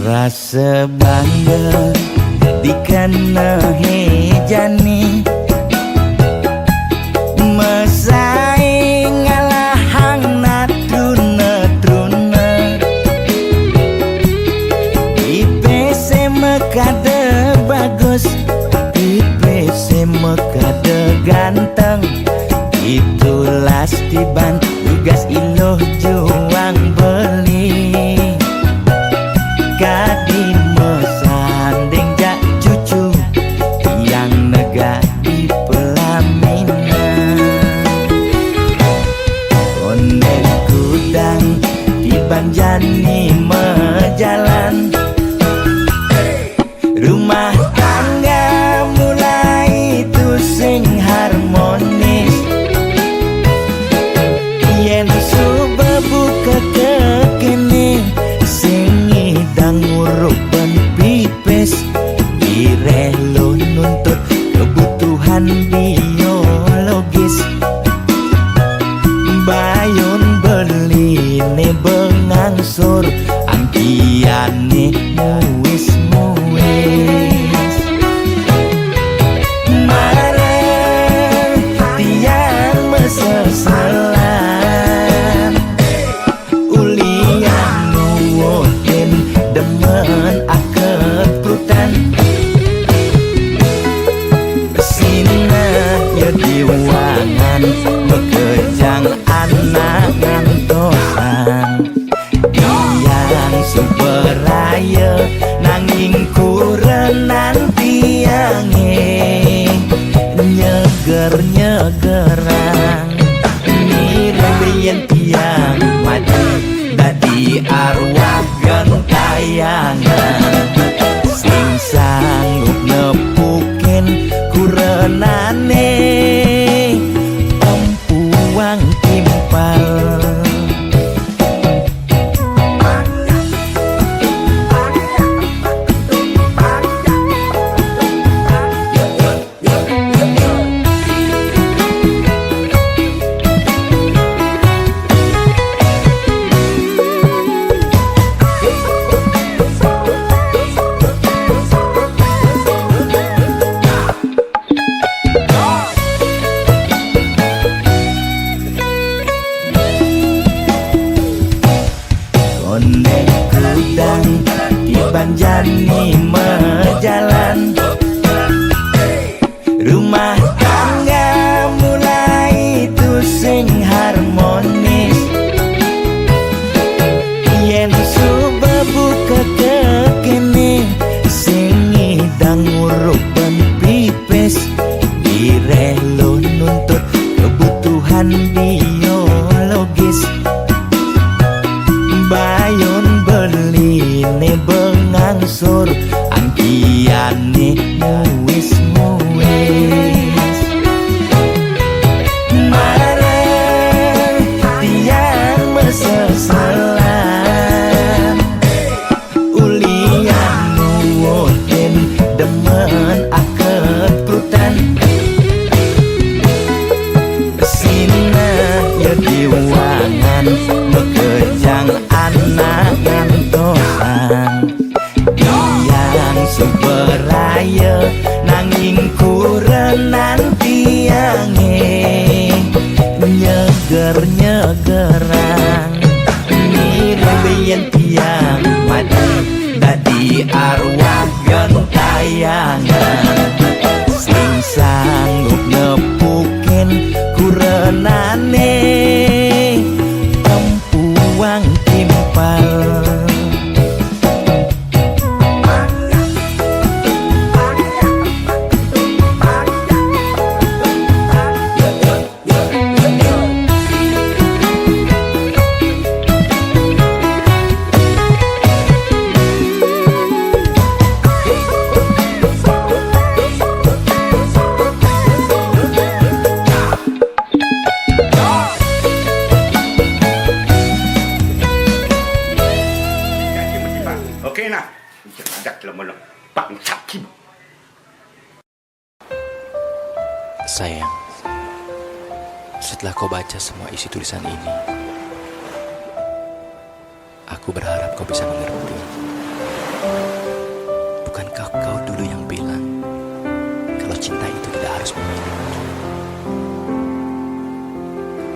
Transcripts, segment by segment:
Rasa bangga dikana hejani mesaing ngalahang natruna-truna IPC mekade bagus IPC mekade ganteng itulah tiban tugas iloh juang beli Gadi mesanding jak cucu yang nega di pelaminan Konek kudang di banjani mejalan Rumah tangga mulai tusing harmonis Yen subebu kekene singi dang nguruk ban pipis direlo nuntut kebutuhan biologis bayon beli ne bengangsur angkiane muis-muis marah tiang mesesalan ulian nuwuhin demen akad prutan Sina ya diwangan mekejang anak ngantosan yang superaya nanging kurenan tiange nyeger-nyegerang nirembeyen tiang mati dadi arwah gentayangan sing sanggup nepukin kurenane empuang timpal Konek kudang di banjani mejalan Rumah tangga mulai tusing harmonis Yen subebu kekene singi dang nguruk ban pipis direlo nuntut kebutuhan biologis bayon beli ne bengangsur angkiane muis-muis marah tiang mesesalan ulian nuwuhin demen akad prutan Sina ya diwangan mekejang anak ngantosan yang superaya nanging kurenan tiange nyeger-nyegerang nirembeyen tiang mati dadi arwah gentayangan sing sanggup nepukin kurenane empuang timpal kena. Jangan ada lemah bangsat Kim. Sayang, setelah kau baca semua isi tulisan ini, aku berharap kau bisa mengerti. Bukankah kau dulu yang bilang kalau cinta itu tidak harus memilih?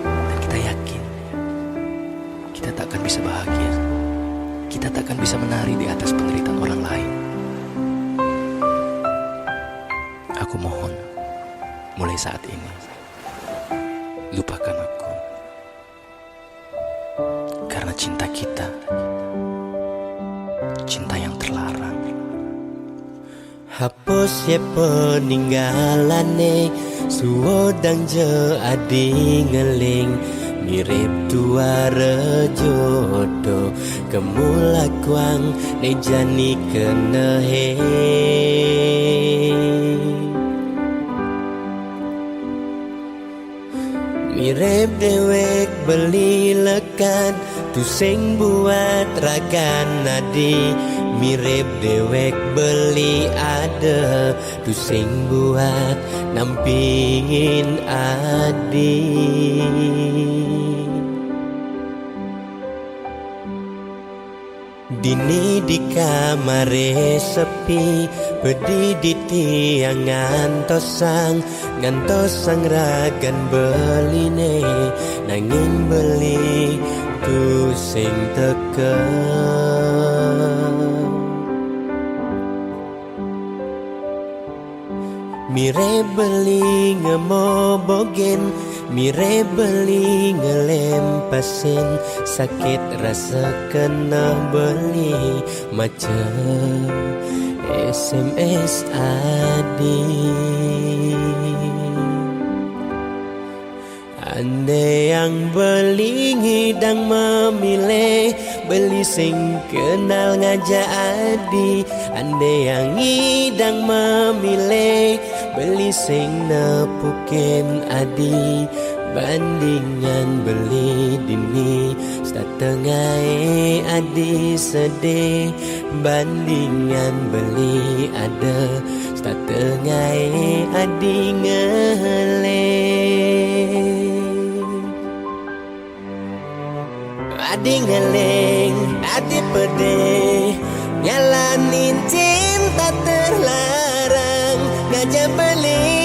Dan kita yakin kita takkan bisa bahagia, kita takkan bisa menari di atas penderitaan orang lain. Aku mohon, mulai saat ini, lupakan aku. Karena cinta kita, cinta yang terlarang. Hapus ya peninggalane, suodang je adi ngeling. Mirip tua rejodo, kemulakwang nejani kenehe. Mirip dewek beli lekat, tu sing buat ragan nadi. Mirip dewek beli ada, tu sing buat nampingin adi. Dini di kamare sepi, pedih di tiang ngantosang ragan beline, nanging beli tu sing teken. Mire beli ngemobogen, mire beli ngelempasin, sakit rasa kena beli macam SMS adi. Andai yang beli ngidang memilih, beli sing kenal ngajak adi. Andai yang ngidang memilih, beli sing nepukin adi. Bandingan beli dini, setengah adi sedih. Bandingan beli ada, setengah adi ngeleng. Adi ngeleng, adi pedih, nyalanin cinta terlarang. Ngajak beli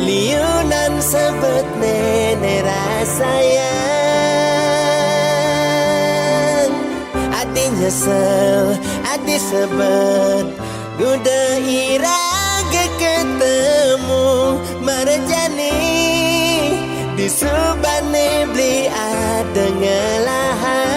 liunan sebet nenek rasayang. Adi nyesel, adi sebet, udah iraga ketemu marjani. Di subane beli ada ngelahan.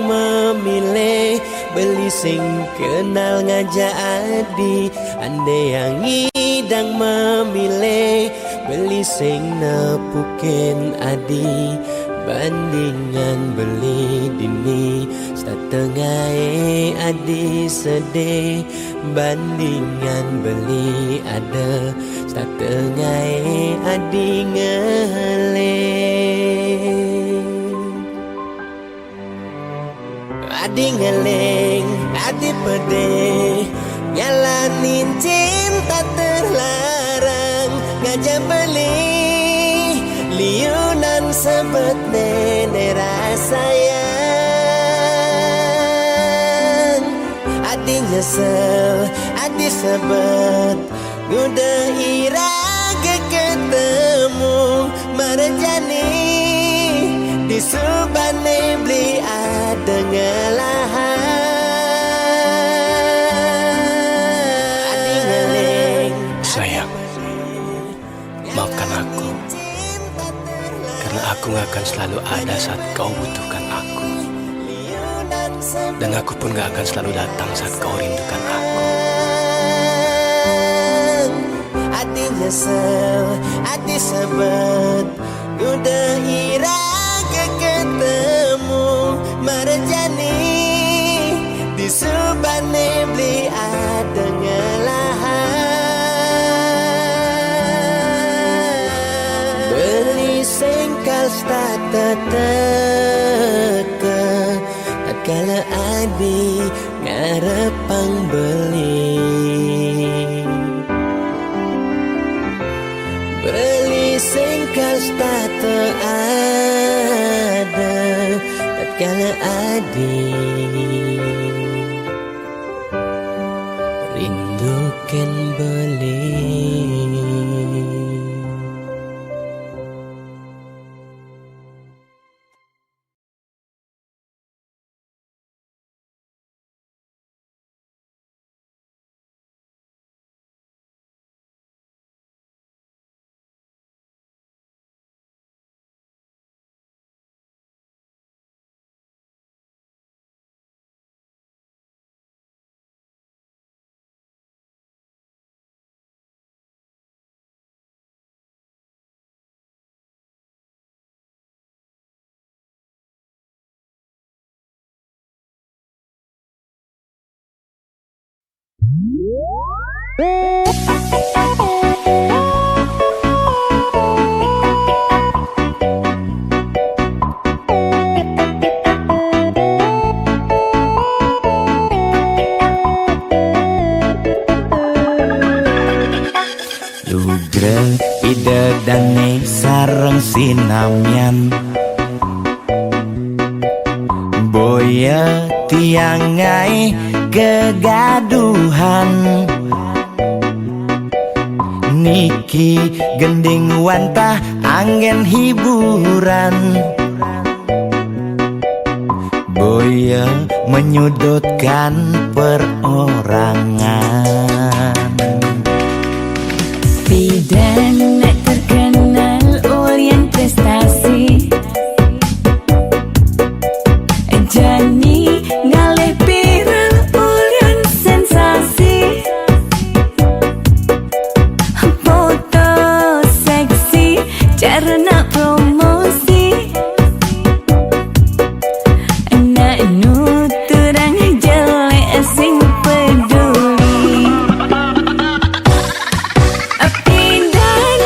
Memilih beli sing kenal ngajak adi. Andai yang ngidang memilih, beli sing nepukin adi. Bandingan beli dini, setengah adi sedih. Bandingan beli ada, setengah adi ngeleng. Adi ngeleng, adi pedih, nyalanin cinta terlarang. Ngajak beli liunan sebet nenek rasayang. Adi nyesel, adi sebet, udah iraga ketemu marjani. Di subane beli ada ngelahan. Adi ngeleng, sayang, maafkan aku karena aku Aku gak akan selalu ada saat kau butuhkan aku. Dan aku pun gak akan selalu datang saat kau rindukan aku. Hati nyesel, hati sebet, udah iraga ketemu merjani di subane beli ada ngelahan. Beli sengkal stata teka tatkala adi ngarepang beli. Beli sengkal stata ada tatkala adi rindukan beli. Lugre idedane sareng sinamyan boya tiangai kegaduhan niki gending wantah angin hiburan boya menyudutkan perorangan. Bidan terkenal Orient prestasi Jani ngalih viral Orient sensasi foto seksi carana promosi anak nuturang jelek sing peduli. Pindan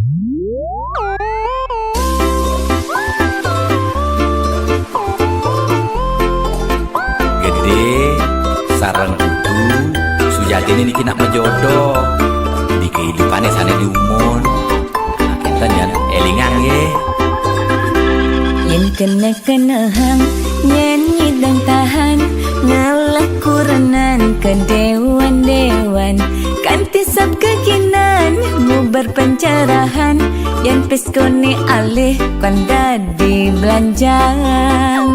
Gede sarang kudu sujatine niki nak mejodoh di kehidupane sana di umur. Kita jangan elingan ye. Yen kena hang nyanyi dan tahan ngalah kuranan ke dewan-dewan kanti sab kekinan mu berpencerahan yang peskone alih kanda di belanjang.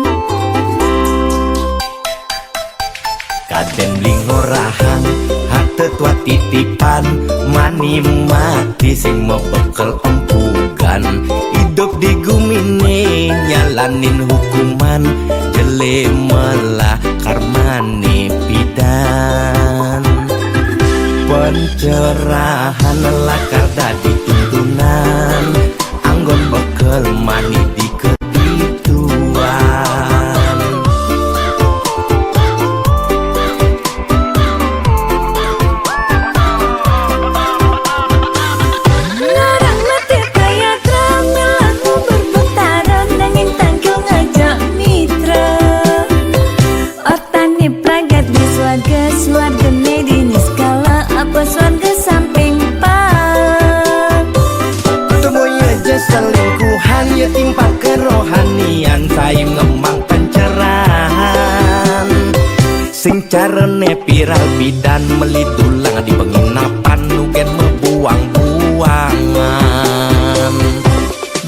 Kaden lingorahang hate tua titipan mani mati sing mau bekel empugan hidup di gumine nyalanin hukuman jele melah karmane pidan pencerahan lakar dadi tuntunan anggon bekel mani di kedituan. Swarga medini skala apa swarga samping pak. Temuy aja selingkuhan ya timpa kerohanian saya ngemang pencerahan sing carane viral bidan melidulang di penginapan nugen membuang-buangan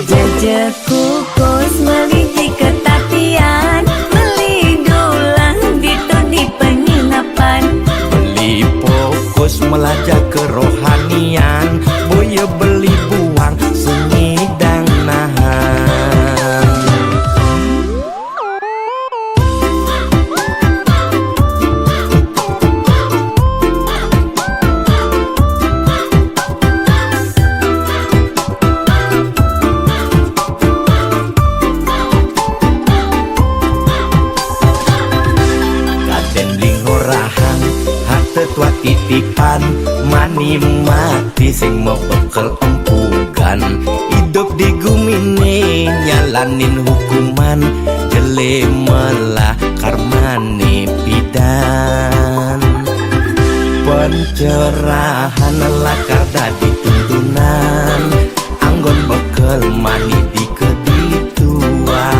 Jajah kukus meliji ketatian melidulang ditu di penginapan beli fokus melajak kerohanian boya beli buang sengidang nahan. Tua titipan mani mati sing mau bekel empugan hidup di gumine nyalanin hukuman jele melah karmane pidan pencerahan lakar dadi tuntunan anggon bekel mani di kedituan.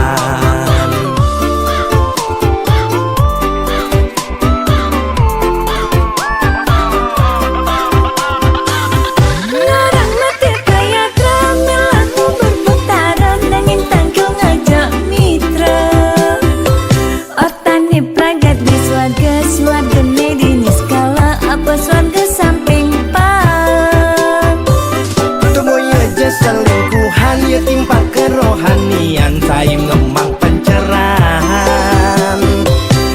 Swarga medini skala apa swarga samping pak. Temuy aja selingkuhan ya timpa kerohanian saya ngemang pencerahan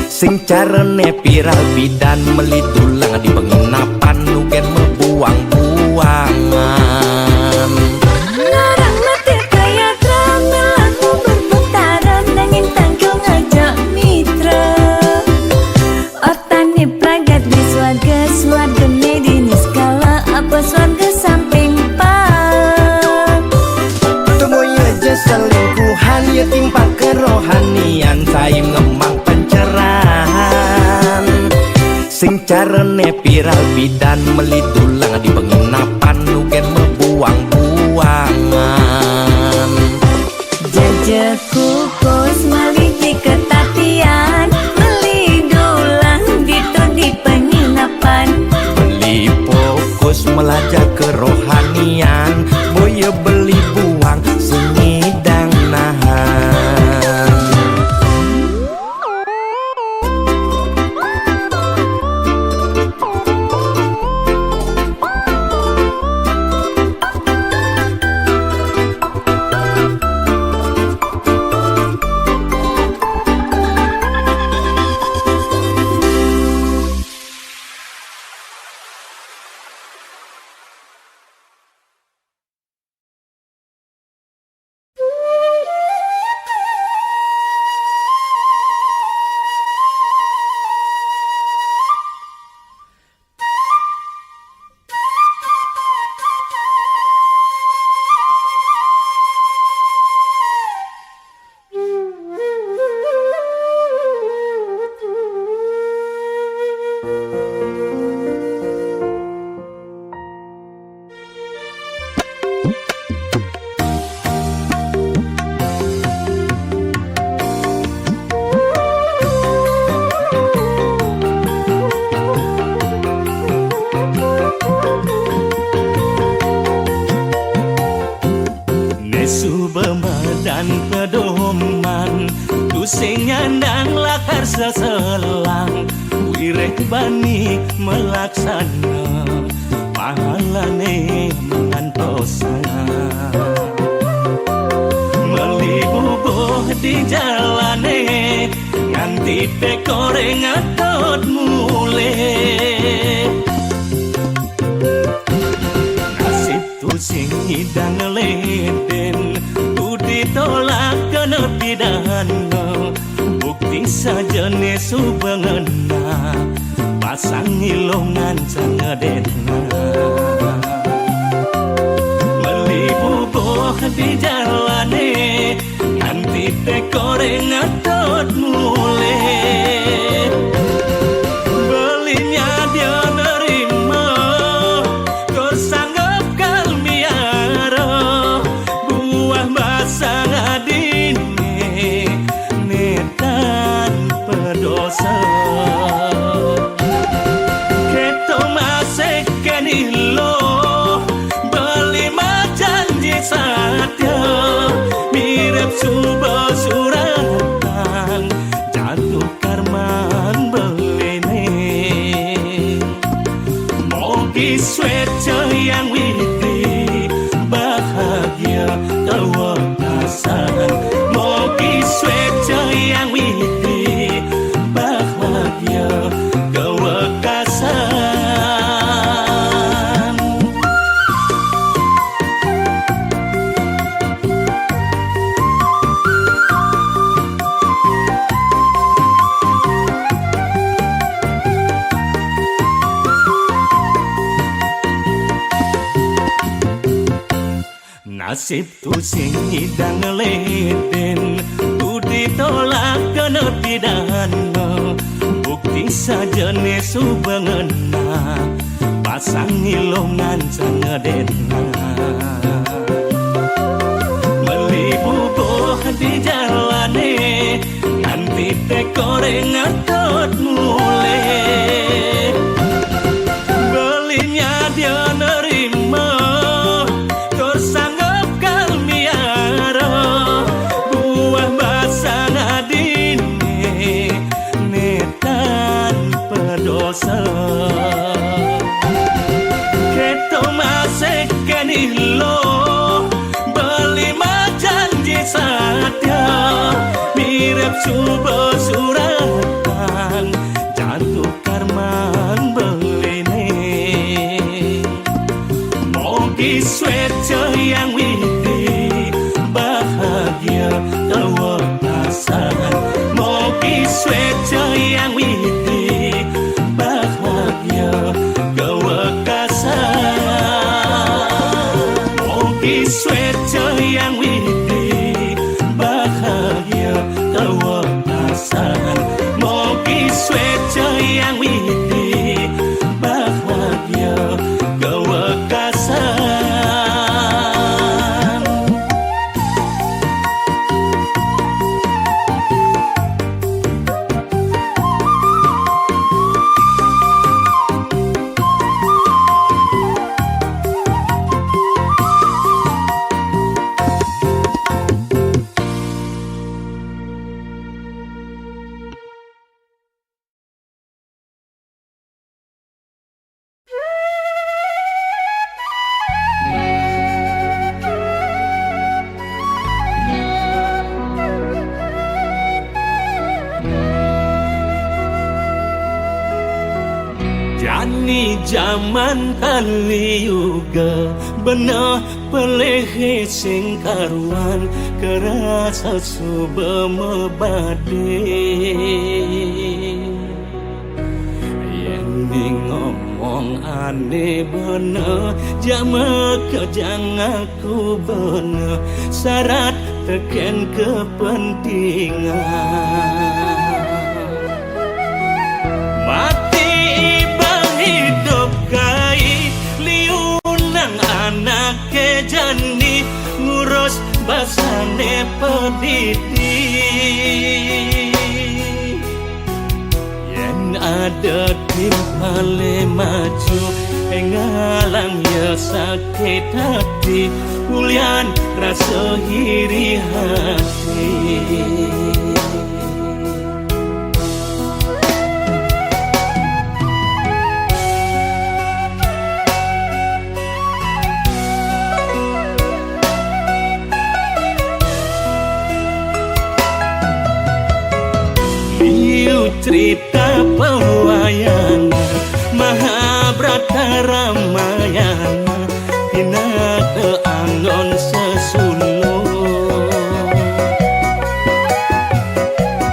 sing carane viral bidan melidulang di penginapan nugen membuang-buangan. Ngarang mati kaya tramel aku berbentaran nanging tanggung aja mitra. Otani pragat di swarga medini skala apa swarga samping pak. Temuy aja selingkuhan ya timpa kerohanian saya ngemang pencerahan sing carane viral bidan melidulang di penginapan nugen membuang-buangan. Jajah kukus meliji ketatian melidulang ditu di penginapan beli fokus melajak kerohanian boya beli buang sengidang nahan. subema dan pedoman tu sing nyandang lakar seselang wireh bani melaksana pahalane mangantosana melibubuh di jalane nganti tekore ngatot mule nasib tu sing hidang leden tu ditolak kena pidana bukti sajane subengena pasang ngilongan sangadena melibubuh di jalane nganti tekore ngatot mule belinya dia nerima kor sanggup kalmiara buah basang adine netan pedosa keto masek kenilo beli janji satya mirip subuh suratan jatuh karman belene mogi swetcha yang witi bahagia kewakasan mogi swetcha yang witi bahagia kewakasan. Nasib tu sing hidang leden tu ditolak kena pidana bukti sajane subengena pasang ngilongan sangadena melibubuh di jalane nganti tekore ngatot mule belinya dia nerima kor sanggup kalmiara buah basang adine netan pedosa keto masek kenilo beli janji satya mirip subuh suratan jatuh karman belene mogi swetcha yang witi bahagia kewakasan mogi swetcha yang witi bahagia kewakasan mogi swetcha yang witi bahagia kewakasan mogi swetcha yang witi bahagia kewakasan. Jani zaman kaliuga benar pelehe sing karuan kerasa subema bade yen ngomong aneh bener jama kejang aku bener syarat teken kepentingan anak kejani ngurus basane pendidik yen ada timpale maju ngalang ya sakit hati ulian rasa iri hati. Cerita pewayangan Mahabharata Ramayana Pinaka angon sesulur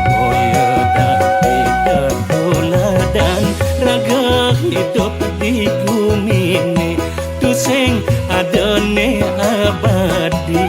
Boya dati ketuladan Raga hidup di bumi ini Tusing adone abadi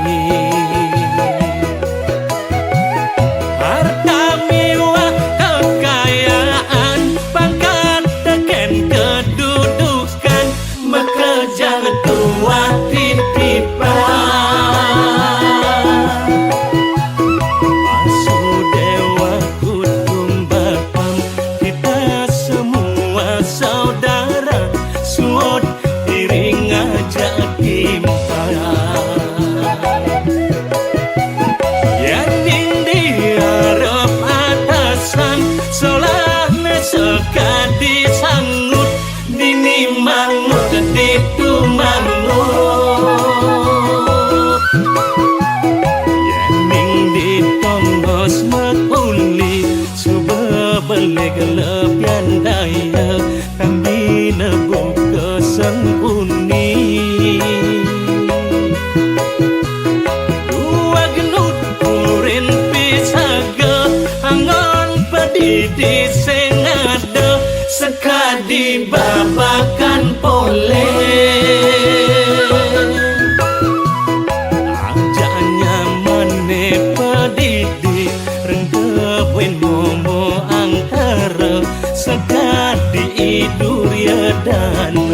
disanggut dini mangut ditu mangut yening ditongos mekuli suba balik lebian daya kami nebuk kesengkuni dua genut kurin pisaga angon pedidi sengada sekadi babakan pole ajanya mane pedidi rendewen momo angkara sekadi duryadana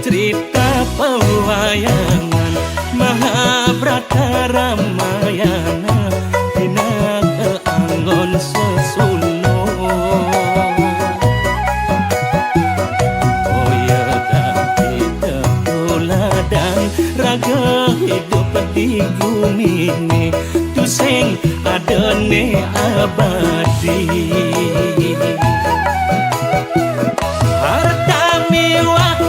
cerita pewayangan Mahabharata Ramayana Pinaka angon sesulur Boya dati ketuladan Raga hidup di bumi ini Tusing adone abadi harta miwah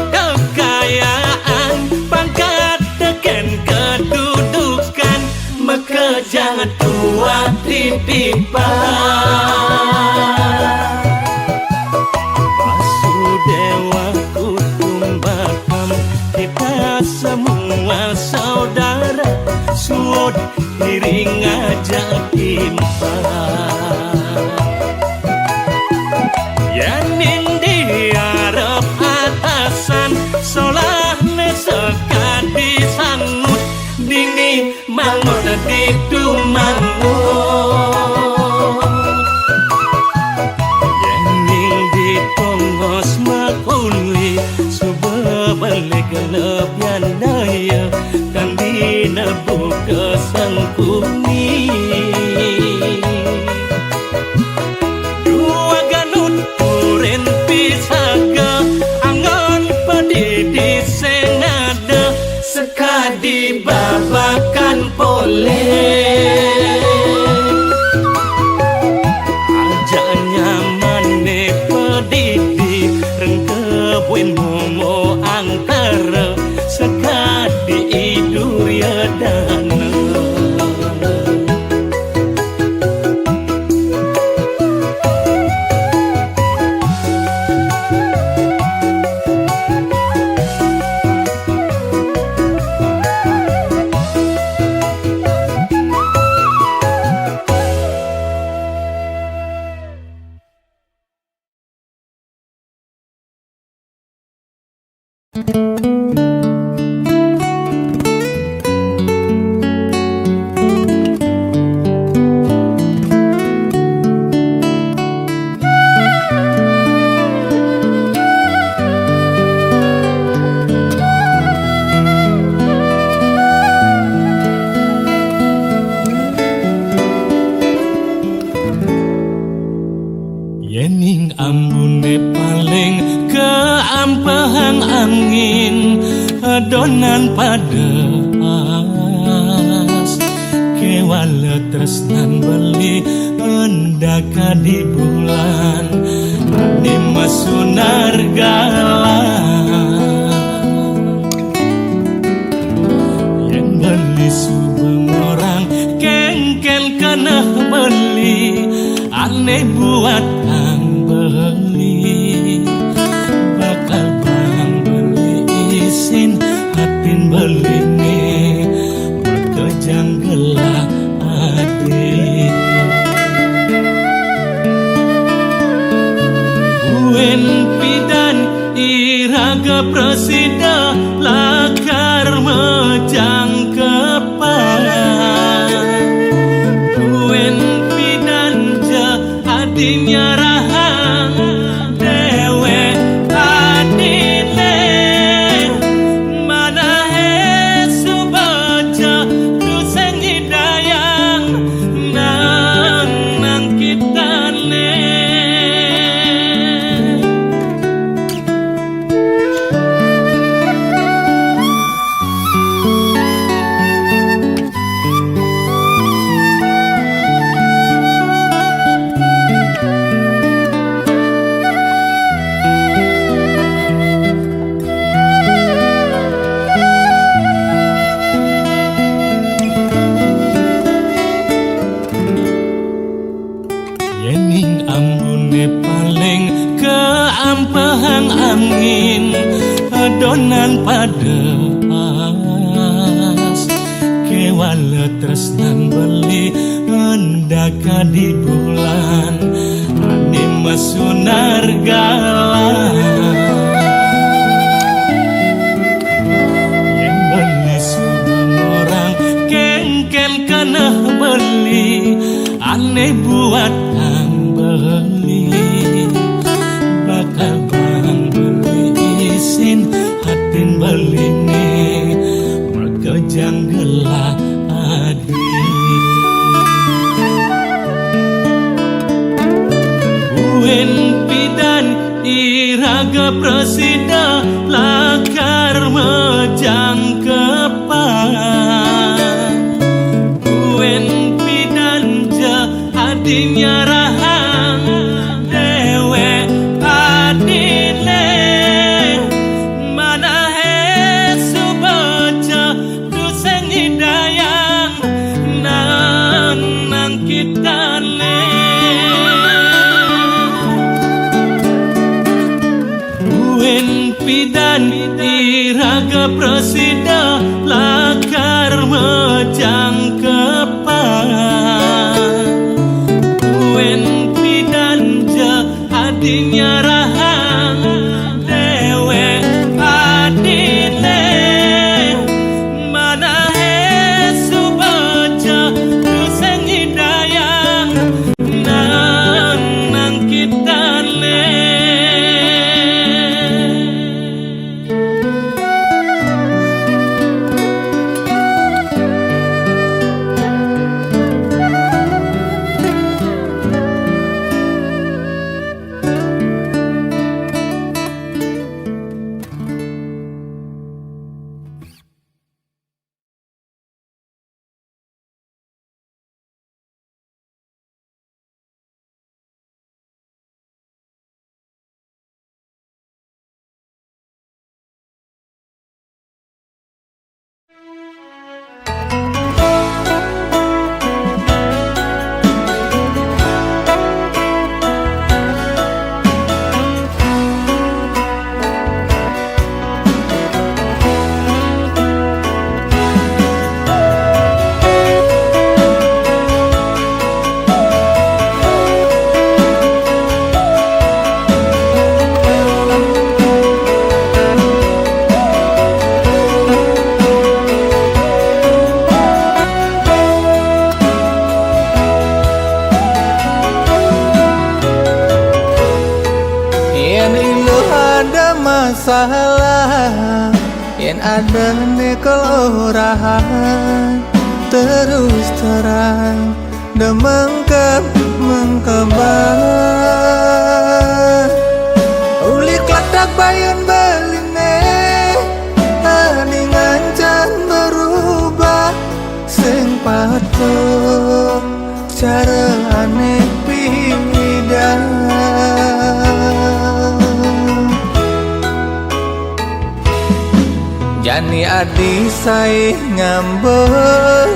pangkat teken kedudukan maka jangan tua dipipa Vasudewa Kutumbakam kita semua saudara suod iring aja timpa yanin diarep atasan solah sekadi sangut dini mangut ditu mangut yening ditongos makuli suba balik lebian daya kan dinebu kesengkuni dua ganut kuren pisaga angon pedidi senada sekadi babakan pole ajanya mane pedidi rengkebuen momo angkara sekadi duryadana adonan padas kewala tresnan beli endaka di bulan di masunar galang yang beli subeng orang kengkel kana beli aneh buat ang beli bakal bang beli isin hatin beli nih berkejang gelap adik Buen pidan iraga presida lakar mejang kepalan Buen pidan ja hatinya rahang dewe adile mana hesu baca duseng hidayang nang kita Yening ambune paling keampehang angin adonan padas kewala tresnan beli endaka di bulan di masunar galang yang beli subeng orang kengkel kana beli aneh buat ang beli bakal bang beli isin hatin beli nih berkejang gelap adik Buen pidan iraga presida lakar mejang kepalan Buen pidan ja hatinya rahang dewe adile mana hesu baca duseng hidayang nang kita Buen pidan iraga presida lakar mejang kepalan Buen pidan ja hatinya rahang dewe adile mana hesu baca duseng hidayang nang kita masalah yang ada di kelurahan terus terang dan mengkabar uli klatak bayun beline ani tuh cara aneh pidan. Yani adi sai ngambek,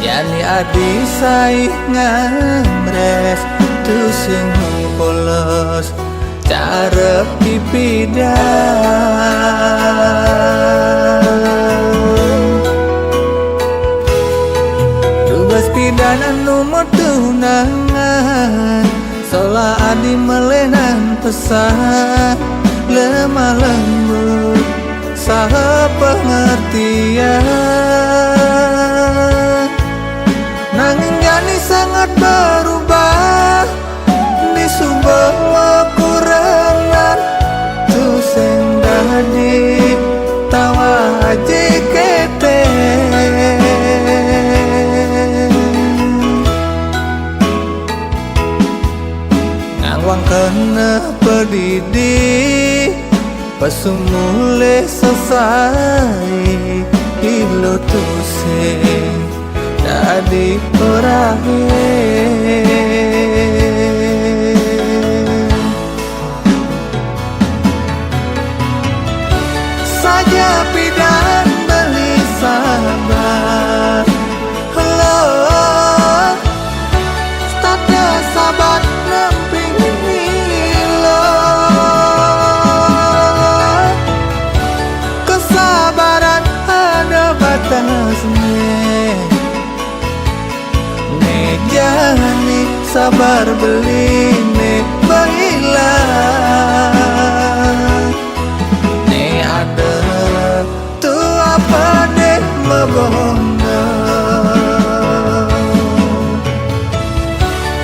yani adi sai ngamres, tuh sing polos cara pipidan. Tugas pidanan nomor tunangan, sola adi melenan pesan lemah lembut saha pengertian. Nanging jani sangat berubah di sebuah kurangan, tuh sing dadi tawa aja kete. Ngawang kena pedidi pasumule selesai ilo tuh sing dadi berakhir. Saja pidan beli sabar, hello stata sabar nemping lo. Kesabaran ada batasnya, jani sabar beli ne baiklah. Ne ada tuh apa deh mebonda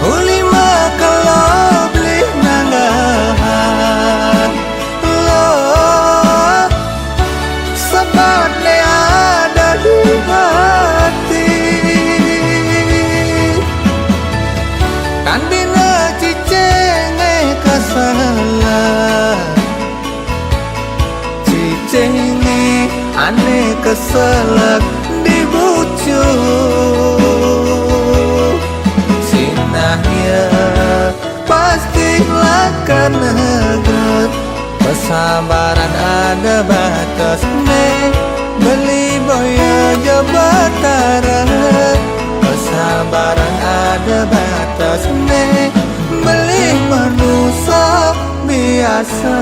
ulima kalau beli nanggahan lo sabar ne ada di hati. Kan bina cicenge kasalah, cicenge aneh keselak dibujuk. Sinahnya pastilah kan negat, kesabaran ada batasnya. Beli boya jabatara, kesabaran ada batasnya. Beli manusia biasa.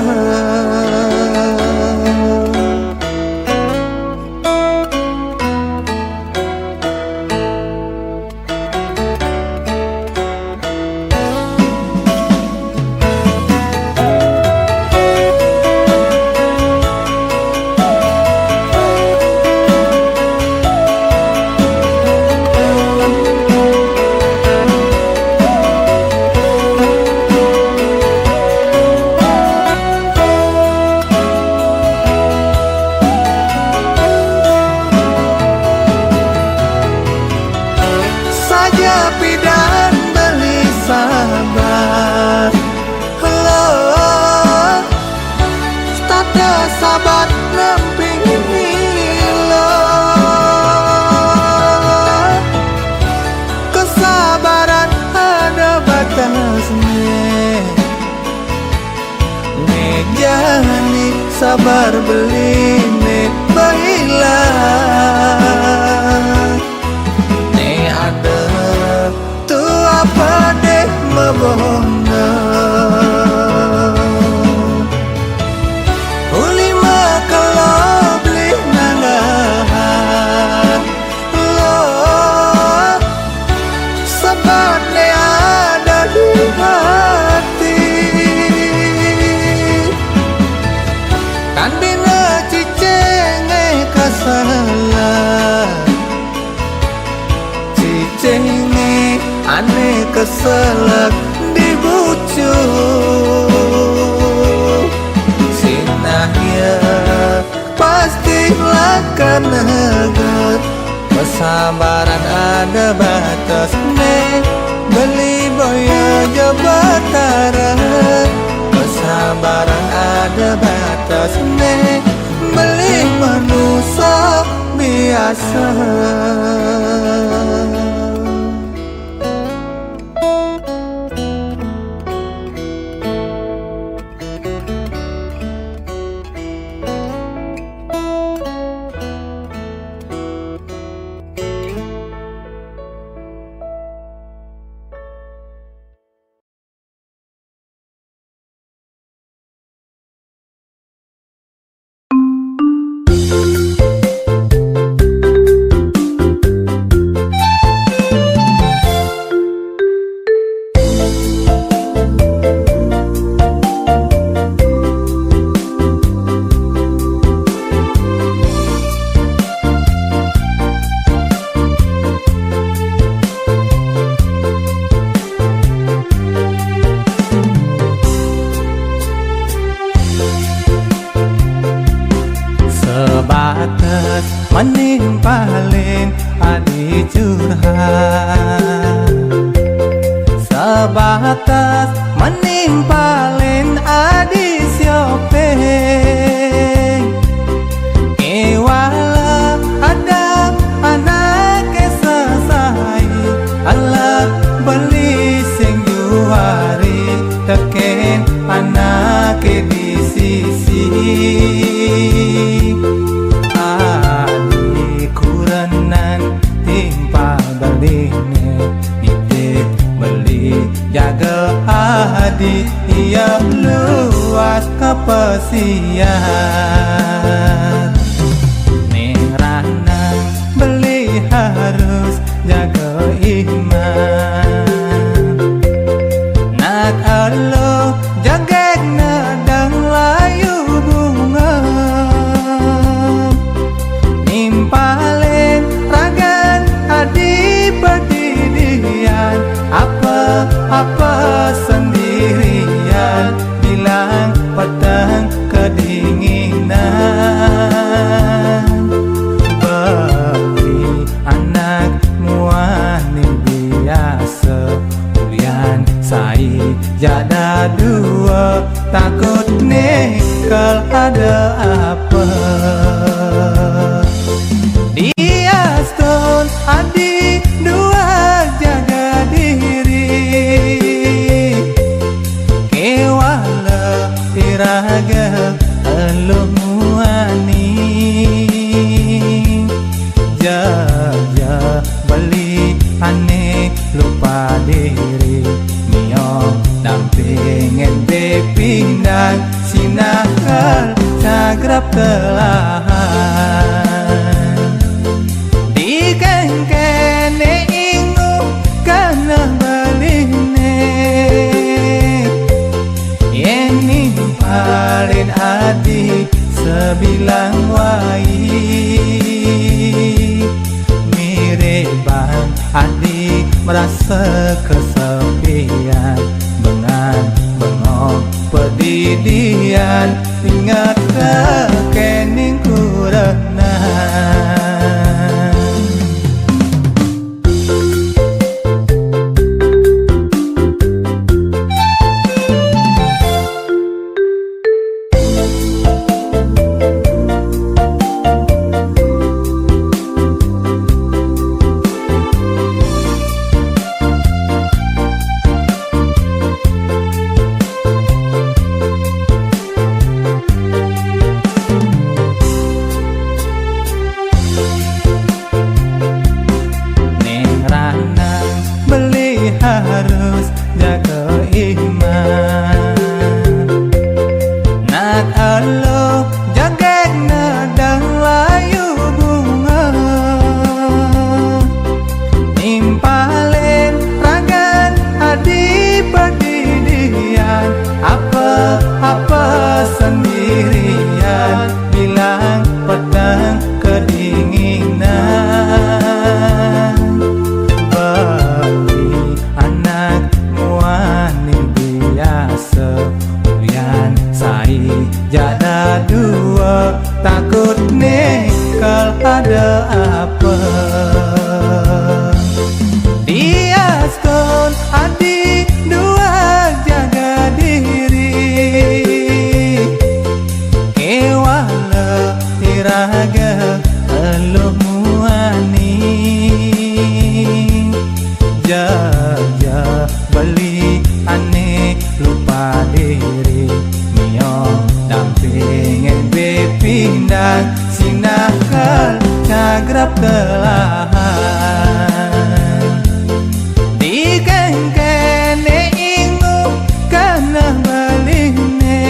Pidan beli sabar, hello stata sabar nemping lo. Kesabaran ada batasnya, jani sabar beli ne baiklah. Ne ada tuh apa deh mebonda ulima kalau beli nanggahan lo sabar ne ada di hati. Kan bina cicenge kasalah, cicenge aneh keselak dibujuk. Sinahnya pastilah kan negat, kesabaran ada batasnya. Beli boya jabatara, kesabaran ada batasnya. Beli manusia biasa. menimpalin adi curhat, sebatas menimpalin adi siopeng. Kewala ada anak sesai, Allah beli sing juari teken anak di sisi. Adi kurenan timpa beline nitip beli jaga adi ia luas kepesian. Ning rana beli harus jaga iman. Nak alo jagek nadang layu bunga, nimpalin ragan adi pedidian. Apa sendirian bilang petang kedinginan. Beli anak muani biasa ulian sai jada dua, takut nikal ada apa. Dia stone adi dua jaga diri, kewala tiraga elu muani. Jaja beli aneh lupa diri, miong dampingin bepindan sinakal cagrap telahan. Di kene ingu kana beline, yen nimpalin adi sebilang wai. Mirip adi merasa kesepian, bengan bengong pedidian, ingat kekening kurenan. Harus jaga iman. Nak alo jagek nadang layu bunga, nimpalin ragan adi pedidian. Apa sendirian bilang petang kedinginan. Ulian sai jada dua, takut nikal ada apa. Dia stone adi dua jaga diri, kewala tiraga elu muani. Jaja beli aneh lupa diri, miong dampingin bepindan sinakal cagrap telahan. Di kene ingu kana beline,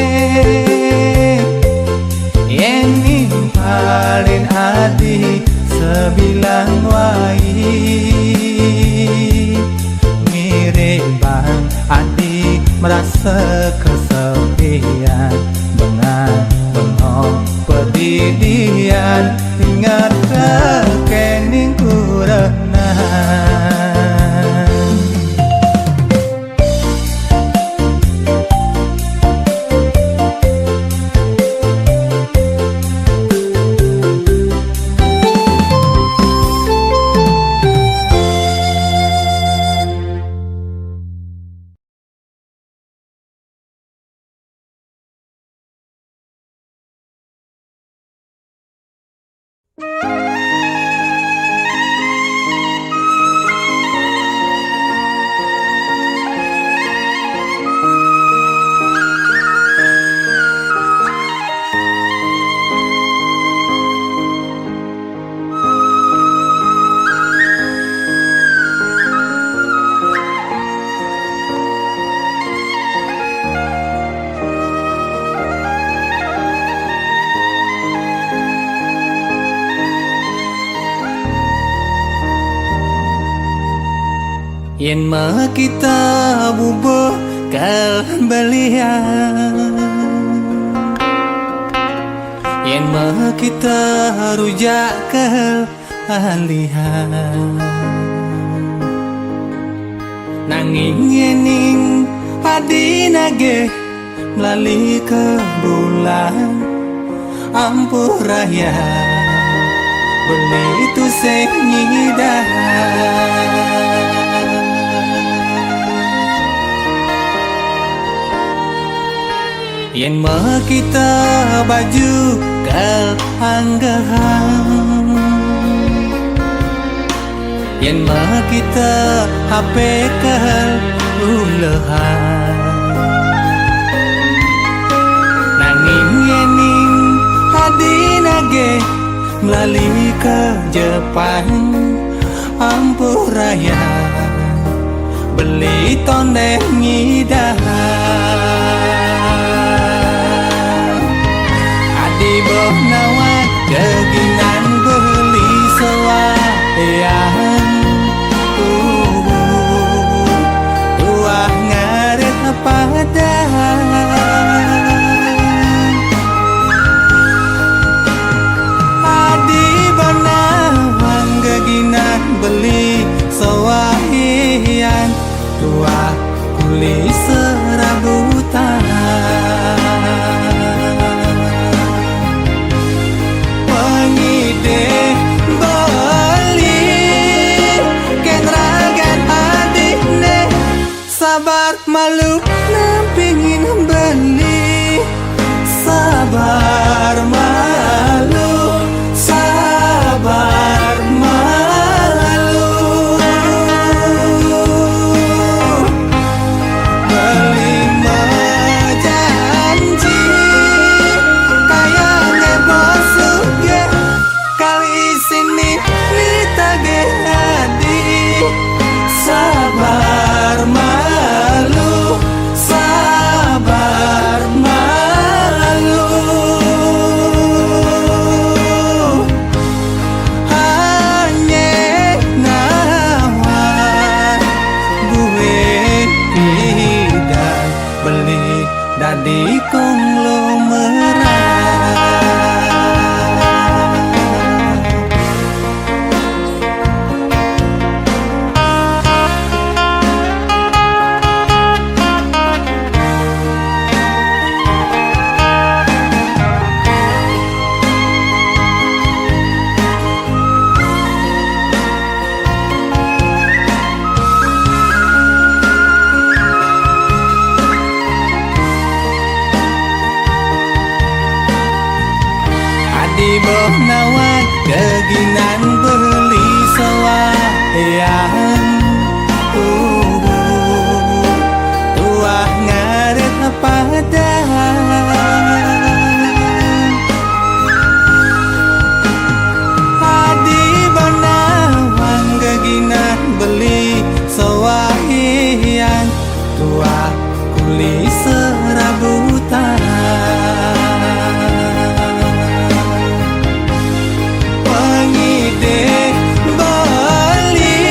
yen nimpalin adi sebilang wai. Mirip adi merasa kesepian, bengan bengong pedidian, ingat kekening kurenan. Yen mah kita bubuh kal belian, yen mah kita rujak kal alihan. Nanging yening adina ge melali ke bulan ampuh raya beli itu sengidah. Yen mah kita baju kal anggahan, yen mah kita HP kal ulehan. Nanging yening hadina ge melali ke Jepang ampuh raya beli tondeh ngidahan. Adi boh nawa keginan beli sewayan, tuah ngaret padahan. Adi bonawang keginan beli sewayan, tuah kuli serabutan. Pengide beli kenragan adikne, sabar malu nampingin beli. Sabar malu, sabar malu. Beli janji kayaknya bosuk ge kali sini nitage hadi. Sabar malu, sabar malu. Hanya nawan gue tidak beli dadi konglomerat. Adi boh nawan keginan beli sewayan, tuah ngaret padahan. Adi bonawang keginan beli sewayan, tuah kuli serabutan. Pengide beli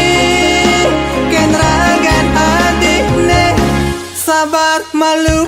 kenragan adikne, sabar malu